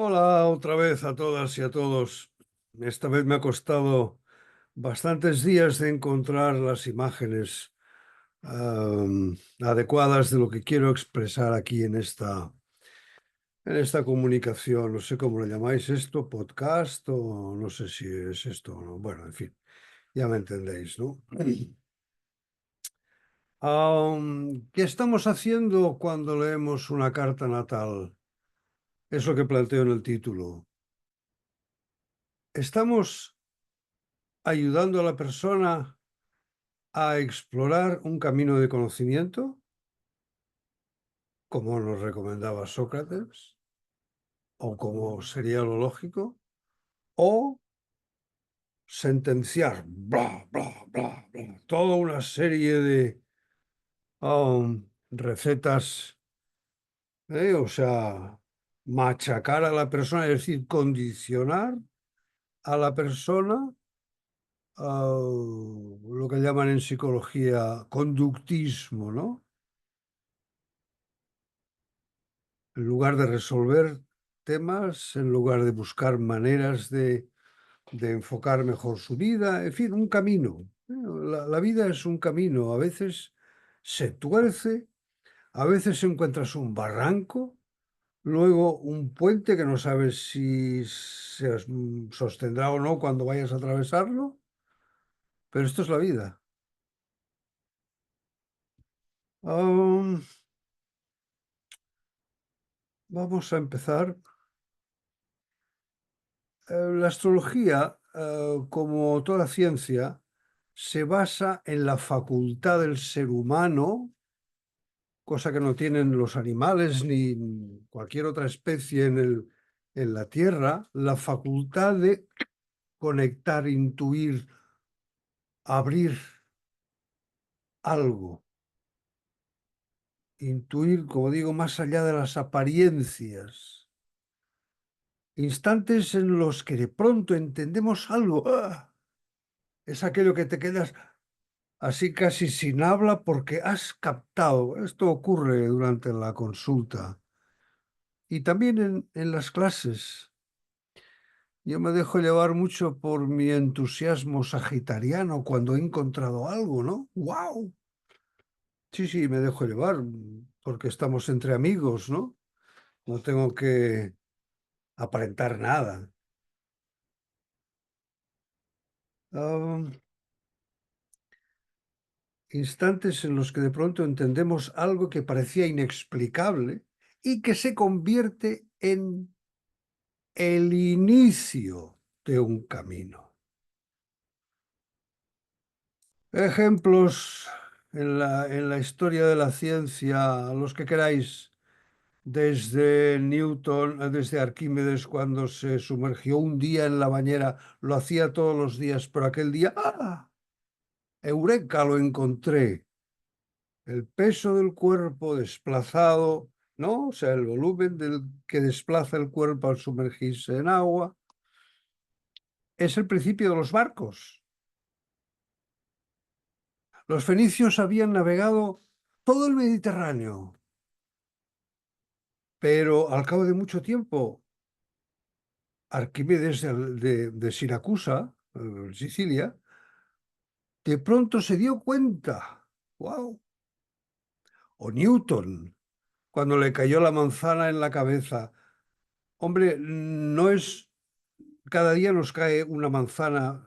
Hola otra vez a todas y a todos. Esta vez me ha costado bastantes días de encontrar las imágenes adecuadas de lo que quiero expresar aquí en esta comunicación. No sé cómo lo llamáis esto, podcast o no sé si es esto o no. Bueno, en fin, ya me entendéis, ¿no? ¿Qué estamos haciendo cuando leemos una carta natal? Es lo que planteo en el título. Estamos ayudando a la persona a explorar un camino de conocimiento, como nos recomendaba Sócrates, o como sería lo lógico, o sentenciar, bla, bla, bla, bla, toda una serie de recetas, o sea, machacar a la persona, es decir, condicionar a la persona, lo que llaman en psicología conductismo, ¿no? En lugar de resolver temas, en lugar de buscar maneras de enfocar mejor su vida, en fin, un camino. La vida es un camino, a veces se tuerce, a veces encuentras un barranco, luego un puente que no sabes si se sostendrá o no cuando vayas a atravesarlo, pero esto es la vida. Am, Vamos a empezar. La astrología, como toda ciencia, se basa en la facultad del ser humano, cosa que no tienen los animales ni cualquier otra especie en la Tierra, la facultad de conectar, intuir, abrir algo. Intuir, como digo, más allá de las apariencias. Instantes en los que de pronto entendemos algo. ¡Ah! Es aquello que te quedas así casi sin habla porque has captado. Esto ocurre durante la consulta y también en las clases. Yo me dejo llevar mucho por mi entusiasmo sagitariano cuando he encontrado algo, ¿no? ¡Wow! Sí, sí, me dejo llevar porque estamos entre amigos, ¿no? No tengo que aparentar nada. Ah, Instantes en los que de pronto entendemos algo que parecía inexplicable y que se convierte en el inicio de un camino. Ejemplos en la historia de la ciencia, los que queráis, desde Newton, desde Arquímedes cuando se sumergió un día en la bañera, lo hacía todos los días, pero aquel día, ¡ah! ¡Eureka! Lo encontré. El peso del cuerpo desplazado, ¿no? O sea, el volumen del que desplaza el cuerpo al sumergirse en agua, es el principio de los barcos. Los fenicios habían navegado todo el Mediterráneo, pero al cabo de mucho tiempo, Arquímedes de Siracusa, Sicilia, de pronto se dio cuenta, wow, o Newton, cuando le cayó la manzana en la cabeza. Hombre, no es, cada día nos cae una manzana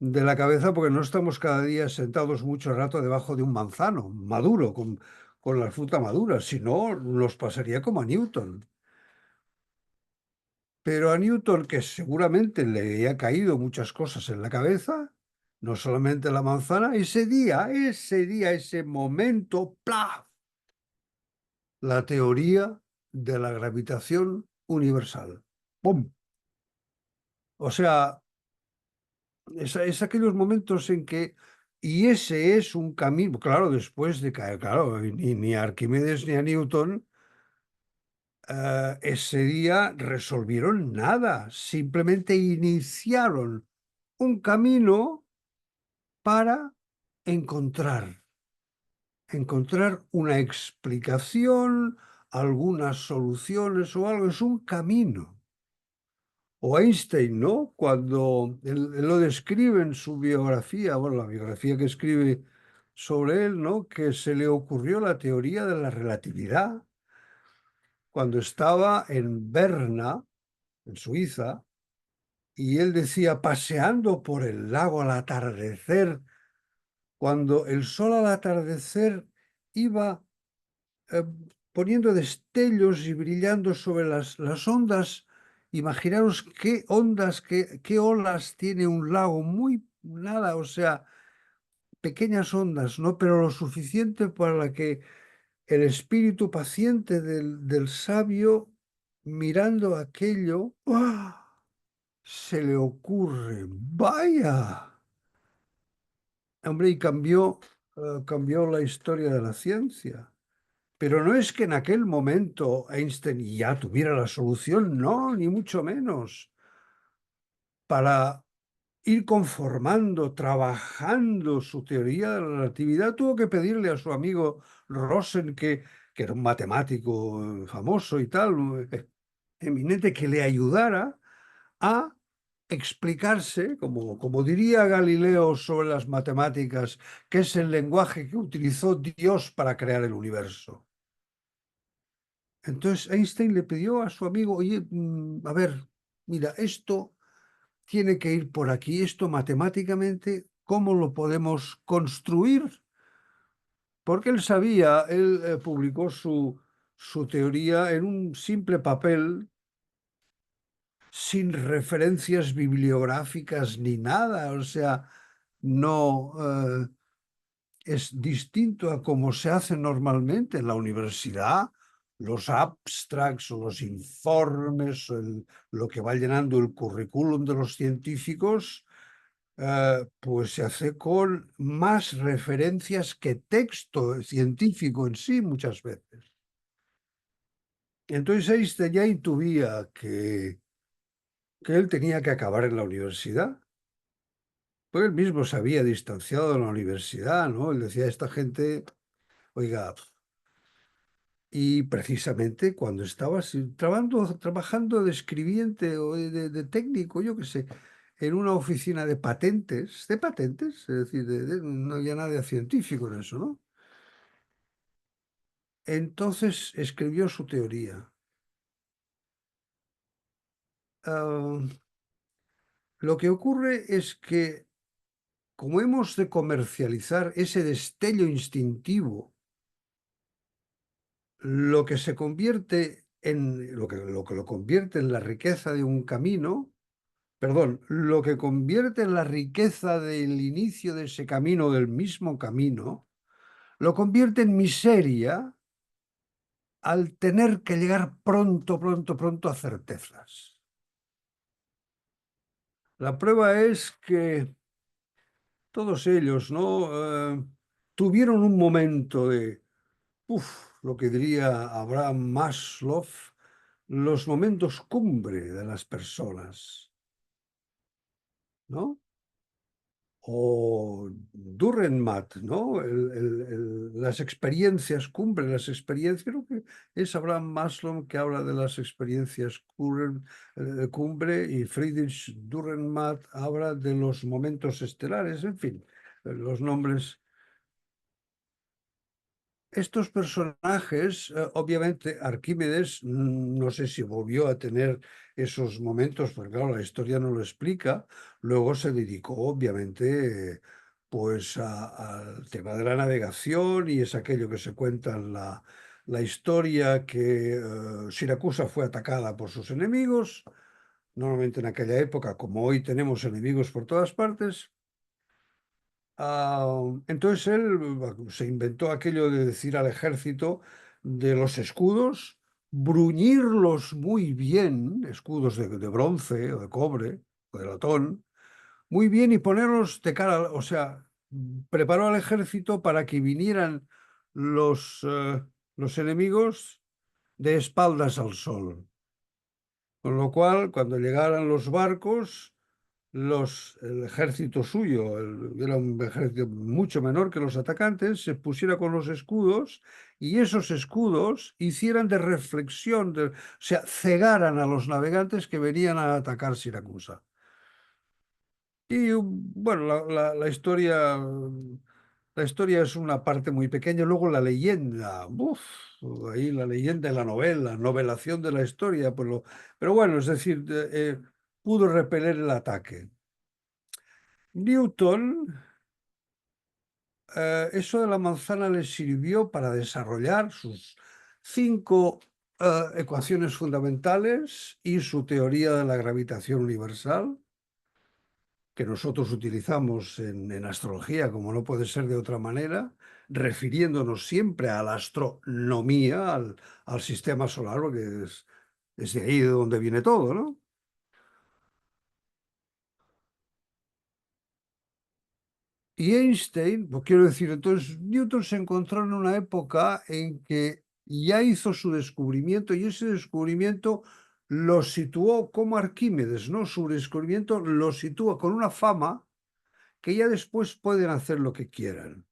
de la cabeza porque no estamos cada día sentados mucho rato debajo de un manzano maduro, con la fruta madura, si no nos pasaría como a Newton. Pero a Newton, que seguramente le había caído muchas cosas en la cabeza, no solamente la manzana, ese momento, ¡plaf! La teoría de la gravitación universal. ¡Pum! O sea, es aquellos momentos en que, y ese es un camino, claro, después de caer, claro, ni a Arquímedes ni a Newton ese día resolvieron nada, simplemente iniciaron un camino para encontrar, encontrar una explicación, algunas soluciones o algo, es un camino. O Einstein, ¿no? Cuando él lo describe en su biografía, bueno, la biografía que escribe sobre él, ¿no? Que se le ocurrió la teoría de la relatividad cuando estaba en Berna, en Suiza, y él decía, paseando por el lago al atardecer, cuando el sol al atardecer iba eh, poniendo destellos y brillando sobre las ondas. Imaginaros qué ondas, qué olas tiene un lago, muy nada, o sea, pequeñas ondas, ¿no? Pero lo suficiente para que el espíritu paciente del sabio, mirando aquello, ¡ah!, se le ocurre, vaya, hombre, y cambió la historia de la ciencia. Pero no es que en aquel momento Einstein ya tuviera la solución, no, ni mucho menos. Para ir conformando, trabajando su teoría de la relatividad, tuvo que pedirle a su amigo Rosen, que era un matemático famoso y tal, eminente, que le ayudara a explicarse, como diría Galileo sobre las matemáticas, que es el lenguaje que utilizó Dios para crear el universo. Entonces Einstein le pidió a su amigo, oye, a ver, mira, esto tiene que ir por aquí, esto matemáticamente, ¿cómo lo podemos construir? Porque él sabía, él publicó su teoría en un simple papel, sin referencias bibliográficas ni nada, o sea, no es distinto a como se hace normalmente en la universidad. Los abstracts o los informes, o lo que va llenando el currículum de los científicos, pues se hace con más referencias que texto científico en sí muchas veces. Entonces Einstein ya intuía que él tenía que acabar en la universidad. Pues él mismo se había distanciado de la universidad, ¿no? Él decía a esta gente, oiga, y precisamente cuando estaba trabajando de escribiente o de técnico, yo qué sé, en una oficina de patentes, es decir, no había nada de científico en eso, ¿no? Entonces escribió su teoría. Ah, lo que ocurre es que como hemos de comercializar ese destello instintivo, lo que se convierte en lo que lo convierte en la riqueza de un camino, perdón, lo que convierte en la riqueza del inicio de ese camino, del mismo camino, lo convierte en miseria al tener que llegar pronto, pronto, pronto a certezas. La prueba es que todos ellos, ¿no? Tuvieron un momento de, lo que diría Abraham Maslow, los momentos cumbre de las personas, ¿no? O Durrenmatt, ¿no? Las experiencias cumbre, las experiencias, creo que es Abraham Maslow que habla de las experiencias cumbre, y Friedrich Dürrenmatt habla de los momentos estelares, en fin, los nombres. Estos personajes, obviamente, Arquímedes, no sé si volvió a tener esos momentos, porque claro, la historia no lo explica. Luego se dedicó, obviamente, pues al tema de la navegación, y es aquello que se cuenta en la historia, que Siracusa fue atacada por sus enemigos. Normalmente en aquella época, como hoy tenemos enemigos por todas partes. Entonces él se inventó aquello de decir al ejército de los escudos, bruñirlos muy bien, escudos de bronce o de cobre o de latón, muy bien, y ponerlos de cara, o sea, preparó al ejército para que vinieran los enemigos de espaldas al sol. Con lo cual, cuando llegaran los barcos, el ejército suyo, era un ejército mucho menor que los atacantes, se pusiera con los escudos y esos escudos hicieran de reflexión, o sea, cegaran a los navegantes que venían a atacar Siracusa. Y bueno, la historia es una parte muy pequeña. Luego la leyenda, uf, ahí la leyenda de la novela, novelación de la historia, pero bueno, es decir, pudo repeler el ataque. Newton, eso de la manzana le sirvió para desarrollar sus cinco ecuaciones fundamentales y su teoría de la gravitación universal, que nosotros utilizamos en astrología, como no puede ser de otra manera, refiriéndonos siempre a la astronomía, al sistema solar, porque es de ahí de donde viene todo, ¿no? Y Einstein, pues quiero decir, entonces Newton se encontró en una época en que ya hizo su descubrimiento y ese descubrimiento lo situó como Arquímedes, ¿no? Su descubrimiento lo sitúa con una fama que ya después pueden hacer lo que quieran.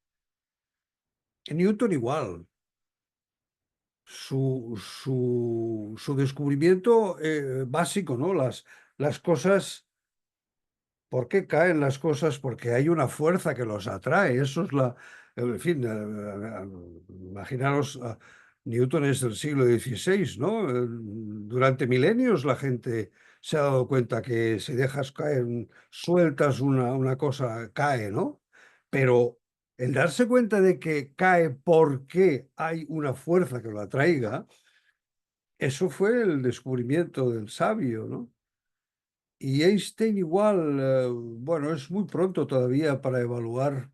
Newton igual. Su descubrimiento básico, ¿no? Las cosas. ¿Por qué caen las cosas? Porque hay una fuerza que los atrae. Eso es en fin, imaginaros, Newton es del siglo XVI, ¿no? Durante milenios la gente se ha dado cuenta que si dejas caer, sueltas una cosa, cae, ¿no? Pero el darse cuenta de que cae porque hay una fuerza que lo atraiga, eso fue el descubrimiento del sabio, ¿no? Y Einstein igual, bueno, es muy pronto todavía para evaluar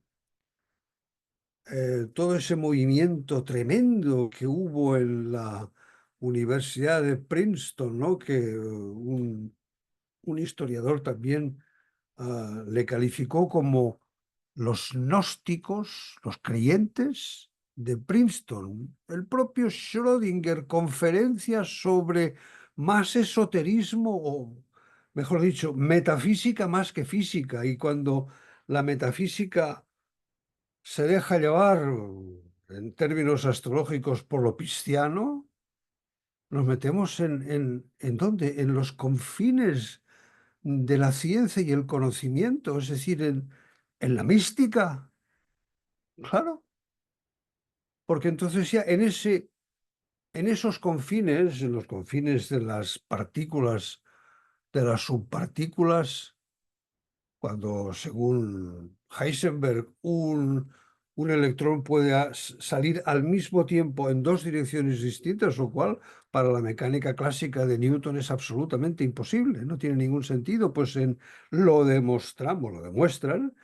todo ese movimiento tremendo que hubo en la Universidad de Princeton, ¿no? Que un historiador también le calificó como los gnósticos, los creyentes de Princeton. El propio Schrödinger, conferencias sobre más esoterismo, o mejor dicho, metafísica más que física. Y cuando la metafísica se deja llevar en términos astrológicos por lo pisciano, nos metemos ¿en dónde? En los confines de la ciencia y el conocimiento, es decir, en la mística, claro, porque entonces ya en esos confines, en los confines de las partículas, de las subpartículas, cuando según Heisenberg un electrón puede salir al mismo tiempo en dos direcciones distintas, lo cual para la mecánica clásica de Newton es absolutamente imposible, no tiene ningún sentido, pues lo demostramos, lo demuestran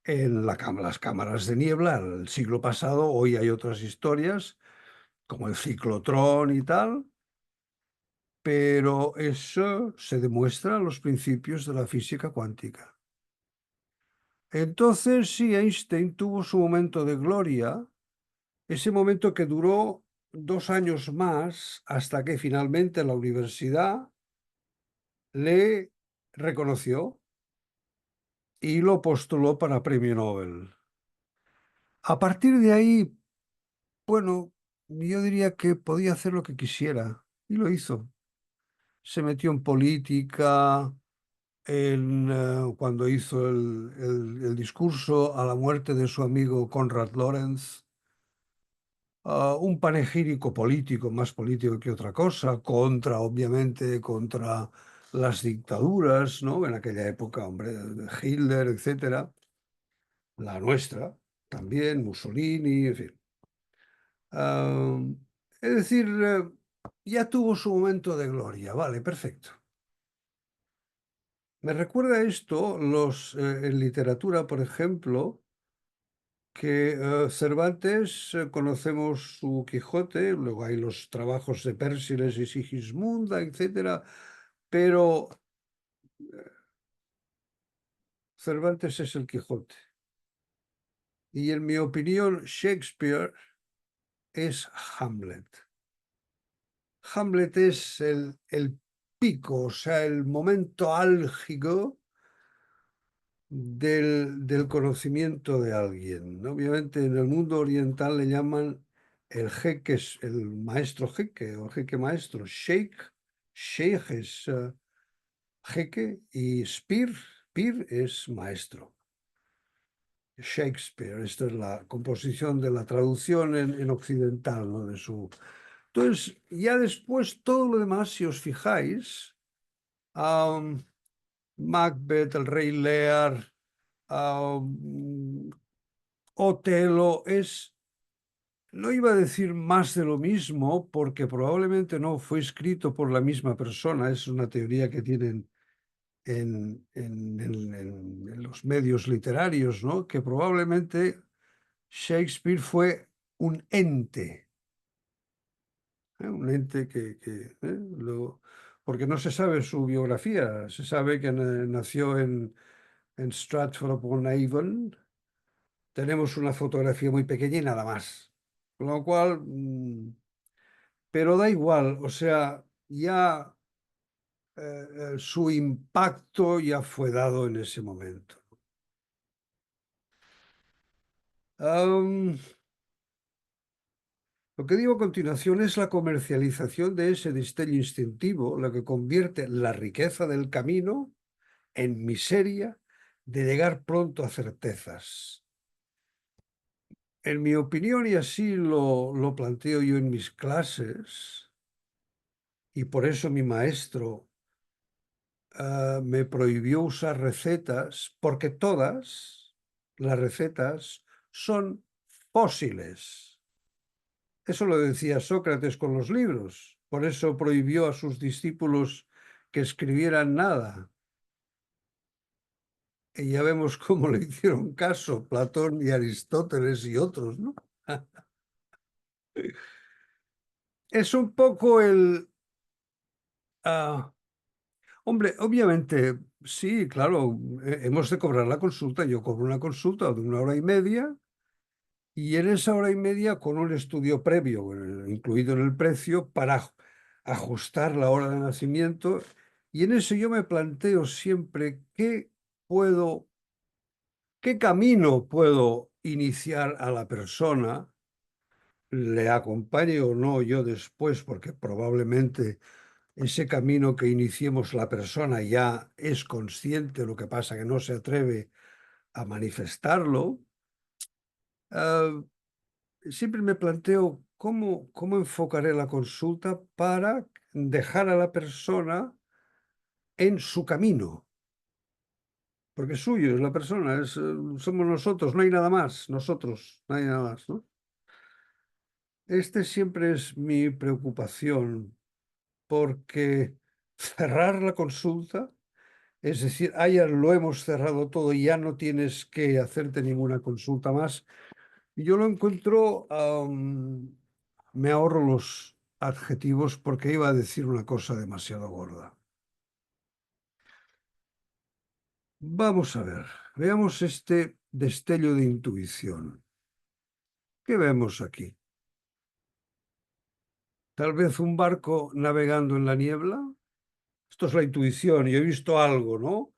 en las cámaras de niebla el siglo pasado. Hoy hay otras historias como el ciclotrón y tal, pero eso se demuestra en los principios de la física cuántica. Entonces, sí, Einstein tuvo su momento de gloria, ese momento que duró 2 años más hasta que finalmente la universidad le reconoció y lo postuló para premio Nobel. A partir de ahí, bueno, yo diría que podía hacer lo que quisiera y lo hizo. Se metió en política, cuando hizo el discurso a la muerte de su amigo Konrad Lorenz, un panegírico político, más político que otra cosa, obviamente, contra las dictaduras, ¿no? En aquella época, hombre, Hitler, etcétera, la nuestra también, Mussolini, en fin. Ah, es decir, ya tuvo su momento de gloria, vale, perfecto. Me recuerda esto en literatura, por ejemplo, que Cervantes, conocemos su Quijote, luego hay los trabajos de Pérsiles y Sigismunda, etcétera, pero Cervantes es el Quijote. Y en mi opinión, Shakespeare es Hamlet. Hamlet es el pico, o sea, el momento álgido del conocimiento de alguien, ¿no? Obviamente en el mundo oriental le llaman el jeque, el maestro jeque o jeque maestro. Sheikh es jeque y pir es maestro. Shakespeare, esta es la composición de la traducción en occidental, ¿no? De su... Entonces, ya después todo lo demás, si os fijáis, am, Macbeth, el Rey Lear, am, Otelo, no iba a decir más de lo mismo, porque probablemente no fue escrito por la misma persona, es una teoría que tienen en los medios literarios, ¿no? Que probablemente Shakespeare fue un ente, un ente porque no se sabe su biografía, se sabe que nació en Stratford-upon-Avon, tenemos una fotografía muy pequeña y nada más, con lo cual, pero da igual, o sea, ya su impacto ya fue dado en ese momento. Am, Lo que digo a continuación es la comercialización de ese destello instintivo, lo que convierte la riqueza del camino en miseria de llegar pronto a certezas. En mi opinión, y así lo planteo yo en mis clases, y por eso mi maestro me prohibió usar recetas, porque todas las recetas son fósiles. Eso lo decía Sócrates con los libros. Por eso prohibió a sus discípulos que escribieran nada. Y ya vemos cómo le hicieron caso Platón y Aristóteles y otros, ¿no? Es un poco el... ah, hombre, obviamente, sí, claro, hemos de cobrar la consulta. Yo cobro una consulta de 1 hora y media y en esa hora y media con un estudio previo, incluido en el precio, para ajustar la hora de nacimiento. Y en eso yo me planteo siempre puedo, qué camino puedo iniciar a la persona, le acompañe o no yo después, porque probablemente ese camino que iniciemos la persona ya es consciente, lo que pasa que no se atreve a manifestarlo. Ah, Siempre me planteo cómo enfocaré la consulta para dejar a la persona en su camino, porque es suyo, es la persona, somos nosotros, no hay nada más, nosotros, no hay nada más, ¿no? Este siempre es mi preocupación, porque cerrar la consulta, es decir, ya lo hemos cerrado todo y ya no tienes que hacerte ninguna consulta más. Yo lo encuentro, me ahorro los adjetivos porque iba a decir una cosa demasiado gorda. Vamos a ver, veamos este destello de intuición. ¿Qué vemos aquí? Tal vez un barco navegando en la niebla. Esto es la intuición. Yo he visto algo, ¿no?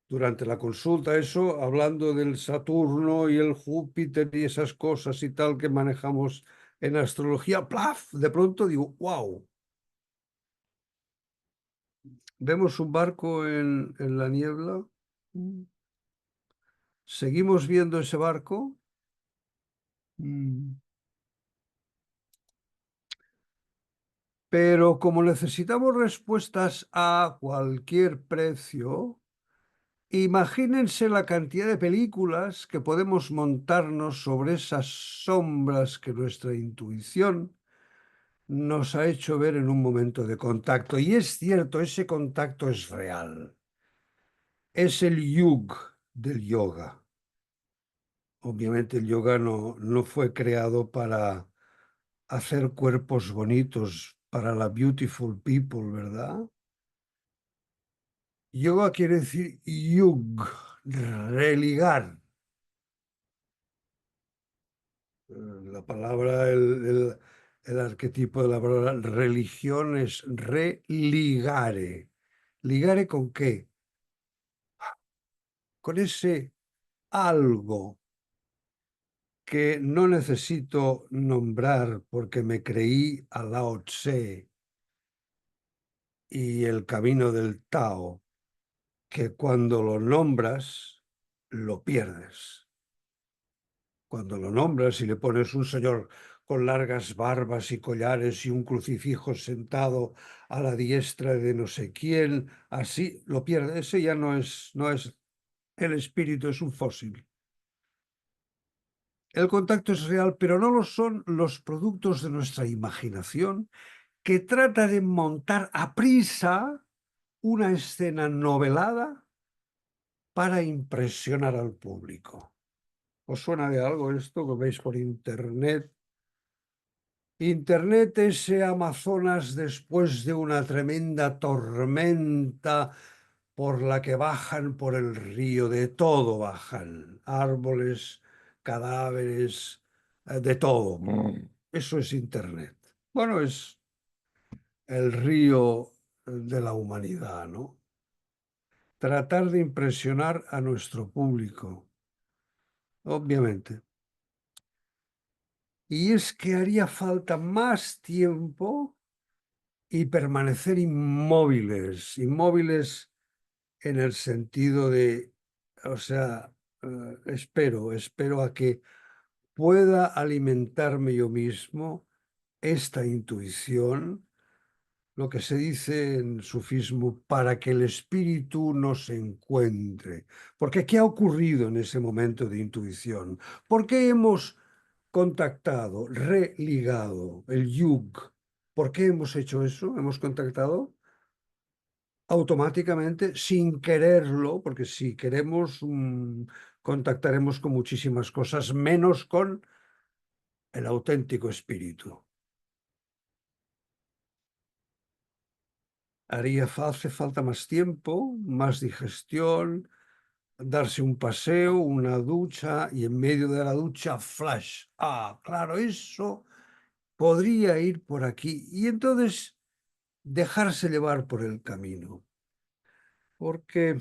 Durante la consulta, eso, hablando del Saturno y el Júpiter y esas cosas y tal que manejamos en astrología, ¡plaf! De pronto digo, wow, vemos un barco en la niebla. Mm. Seguimos viendo ese barco. Mm. Pero como necesitamos respuestas a cualquier precio, imagínense la cantidad de películas que podemos montarnos sobre esas sombras que nuestra intuición nos ha hecho ver en un momento de contacto. Y es cierto, ese contacto es real. Es el yug del yoga. Obviamente el yoga no fue creado para hacer cuerpos bonitos para la beautiful people, ¿verdad? Yoga quiere decir yug, religar. La palabra, el arquetipo de la palabra religión es religare. ¿Ligare con qué? con ese algo que no necesito nombrar porque me creí a Lao Tse y el camino del Tao, que cuando lo nombras, lo pierdes. Cuando lo nombras y le pones un señor con largas barbas y collares y un crucifijo sentado a la diestra de no sé quién, así lo pierdes. Ese ya no es el espíritu, es un fósil. El contacto es real, pero no lo son los productos de nuestra imaginación que trata de montar a prisa una escena novelada para impresionar al público. ¿Os suena de algo esto que veis por internet? Internet, ese Amazonas después de una tremenda tormenta por la que bajan por el río, de todo bajan, árboles, cadáveres, de todo. Eso es Internet. Bueno, es el río de la humanidad, ¿no? Tratar de impresionar a nuestro público, obviamente. Y es que haría falta más tiempo y permanecer inmóviles, inmóviles en el sentido de, o sea, espero a que pueda alimentarme yo mismo esta intuición, lo que se dice en sufismo, para que el espíritu nos encuentre. Porque ¿qué ha ocurrido en ese momento de intuición? ¿Por qué hemos contactado, religado el yug? ¿Por qué hemos hecho eso? Hemos contactado automáticamente, sin quererlo, porque si queremos, contactaremos con muchísimas cosas, menos con el auténtico espíritu. Hace falta más tiempo, más digestión, darse un paseo, una ducha y en medio de la ducha, flash. Ah, claro, eso podría ir por aquí. Y entonces dejarse llevar por el camino. Porque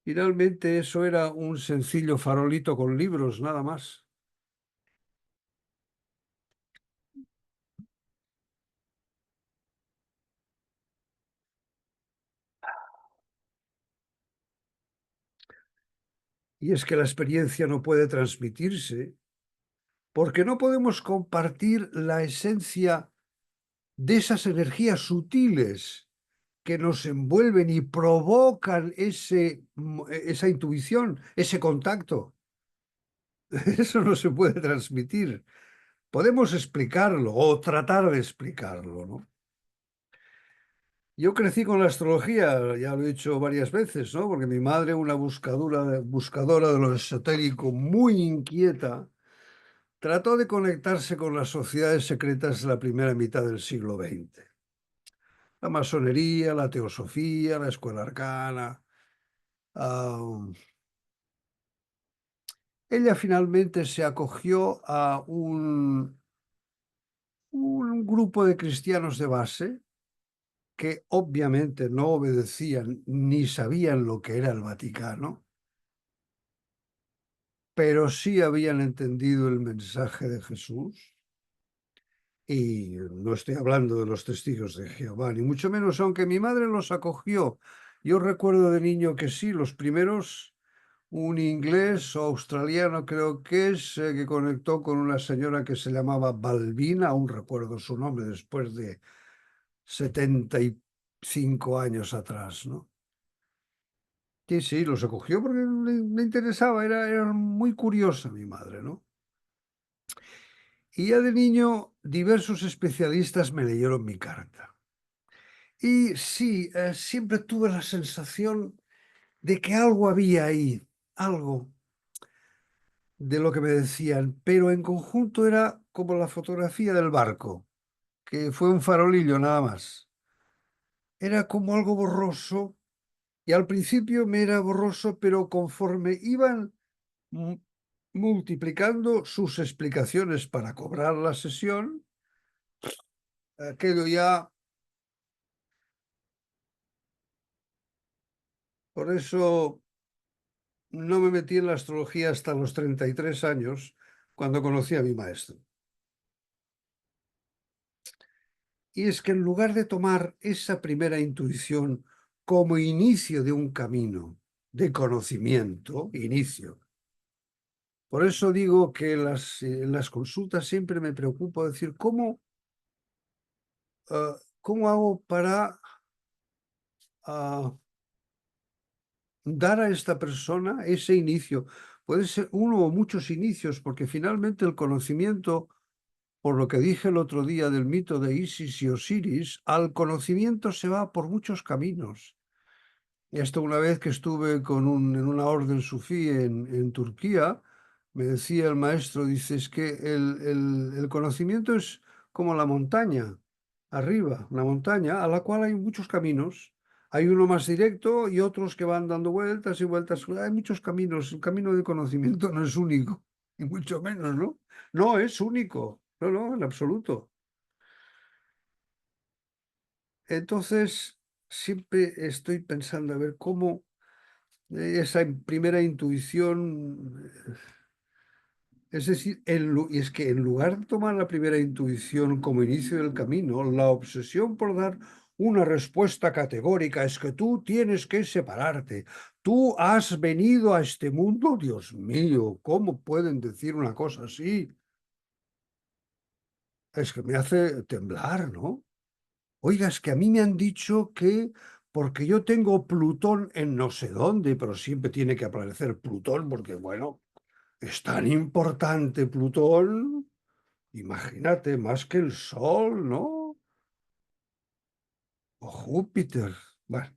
finalmente eso era un sencillo farolito con libros, nada más. Y es que la experiencia no puede transmitirse porque no podemos compartir la esencia de esas energías sutiles que nos envuelven y provocan esa intuición, ese contacto. Eso no se puede transmitir. Podemos explicarlo o tratar de explicarlo, ¿no? Yo crecí con la astrología, ya lo he dicho varias veces, ¿no? Porque mi madre, una buscadora de lo esotérico muy inquieta, trató de conectarse con las sociedades secretas de la primera mitad del siglo XX. La masonería, la teosofía, la escuela arcana. Ah, ella finalmente se acogió a un grupo de cristianos de base que obviamente no obedecían ni sabían lo que era el Vaticano, pero sí habían entendido el mensaje de Jesús. Y no estoy hablando de los testigos de Jehová, ni mucho menos, aunque mi madre los acogió. Yo recuerdo de niño que sí, los primeros, un inglés o australiano creo que es, que conectó con una señora que se llamaba Balbina, aún recuerdo su nombre, después de 75 años atrás, ¿no? Sí, sí, los acogió porque le interesaba, era muy curiosa mi madre, ¿no? Y ya de niño, diversos especialistas me leyeron mi carta. Y sí, siempre tuve la sensación de que algo había ahí, algo de lo que me decían, pero en conjunto era como la fotografía del barco, que fue un farolillo nada más. Era como algo borroso y al principio me era borroso, pero conforme iban mu- multiplicando sus explicaciones para cobrar la sesión, aquello ya, por eso no me metí en la astrología hasta los 33 años, cuando conocí a mi maestro. Y es que en lugar de tomar esa primera intuición como inicio de un camino de conocimiento, inicio. Por eso digo que en las consultas siempre me preocupo decir, ¿cómo hago para ah, dar a esta persona ese inicio? Puede ser uno o muchos inicios, porque finalmente el conocimiento, por lo que dije el otro día del mito de Isis y Osiris, al conocimiento se va por muchos caminos. Esto una vez que estuve en una orden sufí en Turquía, me decía el maestro, dice, es que el conocimiento es como la montaña, arriba, la montaña, a la cual hay muchos caminos. Hay uno más directo y otros que van dando vueltas y vueltas. Hay muchos caminos. El camino de conocimiento no es único, y mucho menos, ¿no? No es único, no, no, en absoluto. Entonces, siempre estoy pensando a ver cómo esa primera intuición, es decir, y es que en lugar de tomar la primera intuición como inicio del camino, la obsesión por dar una respuesta categórica es que tú tienes que separarte. Tú has venido a este mundo, Dios mío, ¿cómo pueden decir una cosa así? Es que me hace temblar, ¿no? Oiga, es que a mí me han dicho que porque yo tengo Plutón en no sé dónde, pero siempre tiene que aparecer Plutón porque, bueno, es tan importante Plutón, imagínate, más que el Sol, ¿no? O Júpiter. Bueno,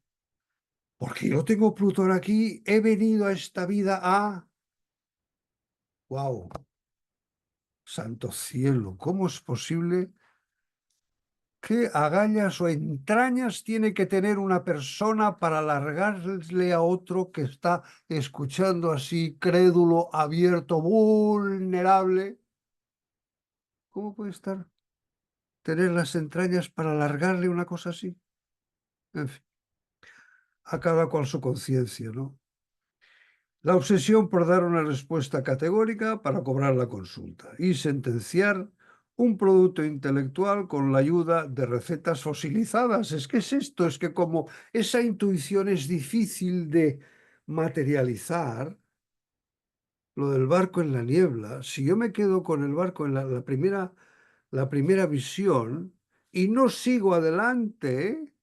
porque yo tengo Plutón aquí, he venido a esta vida a... ¡Wow! Santo cielo, ¿cómo es posible? ¿Qué agallas o entrañas tiene que tener una persona para largarle a otro que está escuchando así, crédulo, abierto, vulnerable? ¿Cómo puede estar tener las entrañas para largarle una cosa así? En fin, a cada cual su conciencia, ¿no? La obsesión por dar una respuesta categórica para cobrar la consulta y sentenciar un producto intelectual con la ayuda de recetas fosilizadas. Es que es esto, es que como esa intuición es difícil de materializar, lo del barco en la niebla, si yo me quedo con el barco en la primera visión y no sigo adelante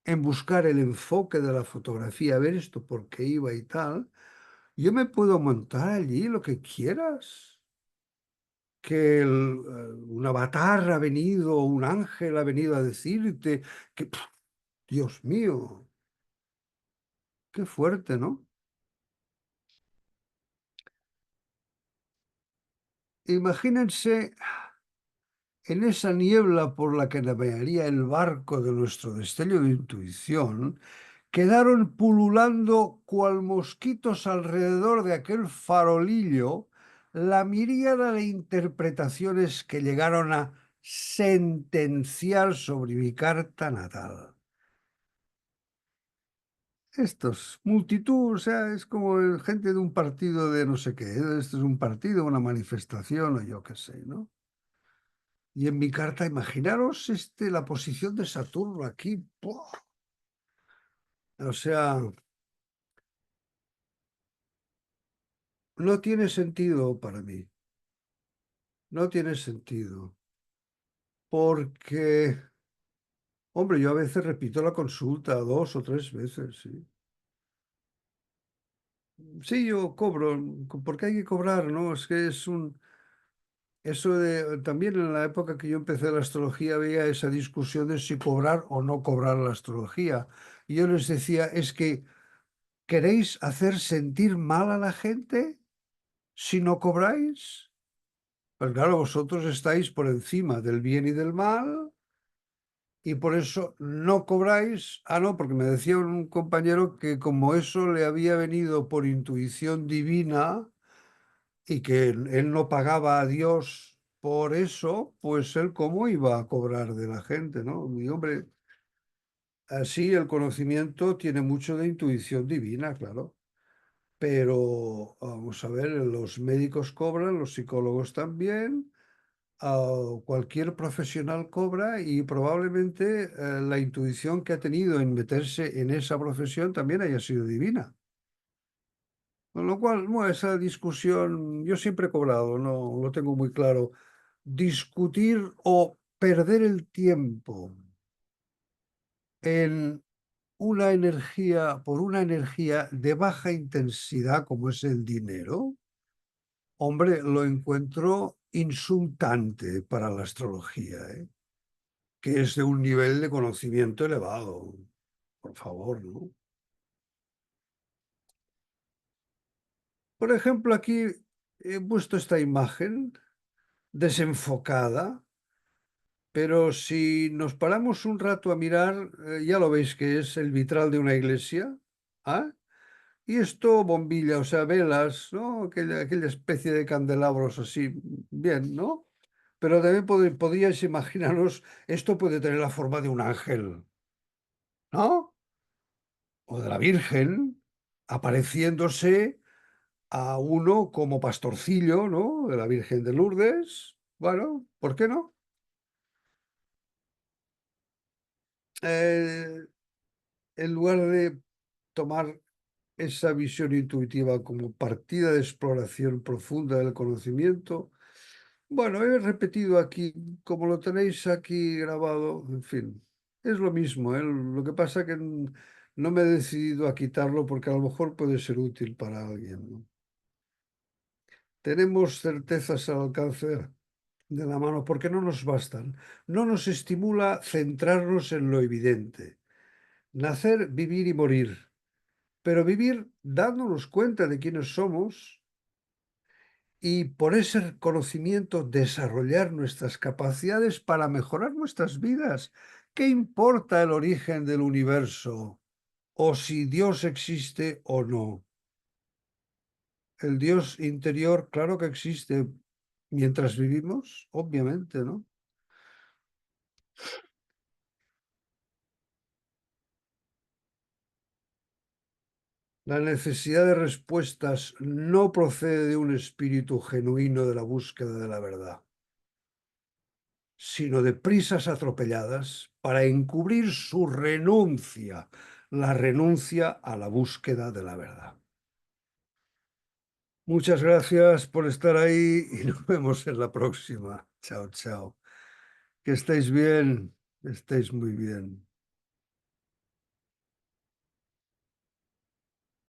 en buscar el enfoque de la fotografía, a ver esto por qué iba y tal, yo me puedo montar allí lo que quieras. Que un avatar ha venido, un ángel ha venido a decirte que, Dios mío, qué fuerte, ¿no? Imagínense en esa niebla por la que navegaría el barco de nuestro destello de intuición, quedaron pululando cual mosquitos alrededor de aquel farolillo la miríada de interpretaciones que llegaron a sentenciar sobre mi carta natal. Estos, multitud, o sea, es como gente de un partido de no sé qué, esto es un partido, una manifestación o yo qué sé, ¿no? Y en mi carta, imaginaros la posición de Saturno aquí, ¡pua! O sea, no tiene sentido para mí, no tiene sentido, porque, hombre, yo a veces repito la consulta 2 o 3 veces, sí. Sí, yo cobro, porque hay que cobrar, ¿no? Es que es un... Eso de, también en la época que yo empecé la astrología había esa discusión de si cobrar o no cobrar la astrología. Y yo les decía, es que ¿queréis hacer sentir mal a la gente si no cobráis? Pues claro, vosotros estáis por encima del bien y del mal y por eso no cobráis. Ah, no, porque me decía un compañero que como eso le había venido por intuición divina y que él no pagaba a Dios por eso, pues él cómo iba a cobrar de la gente, ¿no? Mi hombre, así el conocimiento tiene mucho de intuición divina, claro. pero vamos a ver, los médicos cobran, los psicólogos también, cualquier profesional cobra y probablemente la intuición que ha tenido en meterse en esa profesión también haya sido divina. Con lo cual, bueno, esa discusión, yo siempre he cobrado, no lo tengo muy claro. Discutir o perder el tiempo en una energía, por una energía de baja intensidad como es el dinero, hombre, lo encuentro insultante para la astrología, ¿eh? Que es de un nivel de conocimiento elevado. Por favor, ¿no? Por ejemplo, aquí he puesto esta imagen desenfocada, pero si nos paramos un rato a mirar, ya lo veis que es el vitral de una iglesia. ¿Ah? Y esto bombilla, o sea, velas, ¿no? Aquella especie de candelabros así, bien, ¿no? Pero también podríais imaginaros, esto puede tener la forma de un ángel, ¿no? O de la Virgen apareciéndose a uno como pastorcillo, ¿no? De la Virgen de Lourdes. Bueno, ¿por qué no? Eh, en lugar de tomar esa visión intuitiva como partida de exploración profunda del conocimiento, bueno, he repetido aquí, como lo tenéis aquí grabado, en fin, es lo mismo, ¿eh? Lo que pasa que no me he decidido a quitarlo porque a lo mejor puede ser útil para alguien, ¿no? Tenemos certezas al alcance de la mano porque no nos bastan. No nos estimula centrarnos en lo evidente. Nacer, vivir y morir. Pero vivir dándonos cuenta de quiénes somos y por ese conocimiento desarrollar nuestras capacidades para mejorar nuestras vidas. ¿Qué importa el origen del universo o si Dios existe o no? El Dios interior, claro que existe mientras vivimos, obviamente, ¿no? La necesidad de respuestas no procede de un espíritu genuino de la búsqueda de la verdad, sino de prisas atropelladas para encubrir su renuncia, la renuncia a la búsqueda de la verdad. Muchas gracias por estar ahí y nos vemos en la próxima. Chao, chao. Que estéis bien, estéis muy bien.